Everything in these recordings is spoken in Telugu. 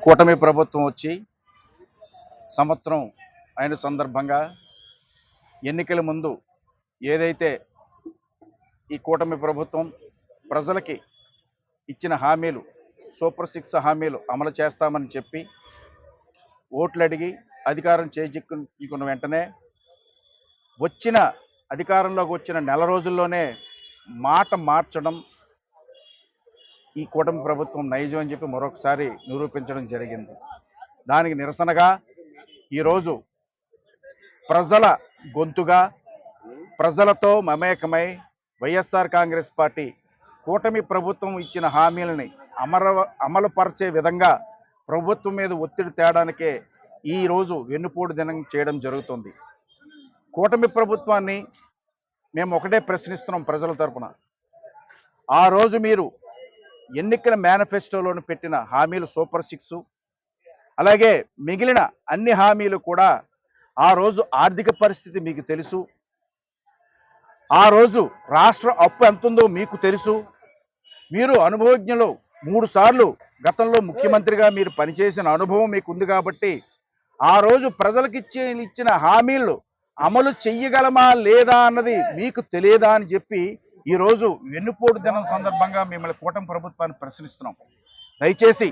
కూటమి ప్రభుత్వం వచ్చి సంవత్సరం అయిన సందర్భంగా ఎన్నికల ముందు ఏదైతే ఈ కూటమి ప్రభుత్వం ప్రజలకి ఇచ్చిన హామీలు సూపర్ 6 హామీలు అమలు చేస్తామని చెప్పి ఓట్లు అడిగి అధికారం చేజిక్కున్న వెంటనే అధికారంలోకి వచ్చిన నెల రోజుల్లోనే మాట మార్చడం ఈ కూటమి ప్రభుత్వం నైజం అని చెప్పి మరొకసారి నిరూపించడం జరిగింది. దానికి నిరసనగా ఈరోజు ప్రజల గొంతుగా ప్రజలతో మమేకమై వైఎస్ఆర్ కాంగ్రెస్ పార్టీ కూటమి ప్రభుత్వం ఇచ్చిన హామీలని అమలుపరిచే విధంగా ప్రభుత్వం మీద ఒత్తిడి తేడానికే ఈరోజు వెన్నుపోటు దినం చేయడం జరుగుతుంది. కూటమి ప్రభుత్వాన్ని మేము ఒకటే ప్రశ్నిస్తున్నాం ప్రజల తరపున. ఆ రోజు మీరు ఎన్నికల మేనిఫెస్టోలోని పెట్టిన హామీలు సూపర్ 6, అలాగే మిగిలిన అన్ని హామీలు కూడా ఆ రోజు ఆర్థిక పరిస్థితి మీకు తెలుసు. ఆ రోజు రాష్ట్ర అప్పు ఎంతుందో మీకు తెలుసు. మీరు అనుభవజ్ఞులు, 3 సార్లు గతంలో ముఖ్యమంత్రిగా మీరు పనిచేసిన అనుభవం మీకు ఉంది కాబట్టి ఆ రోజు ప్రజలకు ఇచ్చిన హామీలు అమలు చెయ్యగలమా లేదా అన్నది మీకు తెలియదా అని చెప్పి ఈరోజు వెన్నుపోటు దినం సందర్భంగా మిమ్మల్ని కూటమి ప్రభుత్వాన్ని ప్రశ్నిస్తున్నాం. దయచేసి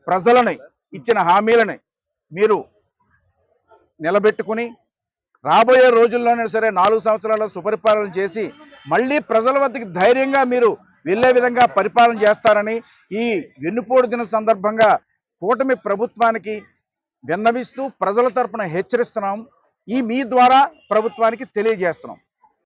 ప్రజలని ఇచ్చిన హామీలని మీరు నిలబెట్టుకుని రాబోయే రోజుల్లోనే సరే 4 సంవత్సరాల సుపరిపాలన చేసి మళ్ళీ ప్రజల వద్దకు ధైర్యంగా మీరు వెళ్ళే విధంగా పరిపాలన చేస్తారని ఈ వెన్నుపోటు దినం సందర్భంగా కూటమి ప్రభుత్వానికి విన్నవిస్తూ ప్రజల తరపున హెచ్చరిస్తున్నాం. మీ ద్వారా ప్రభుత్వానికి తెలియజేస్తున్నాం.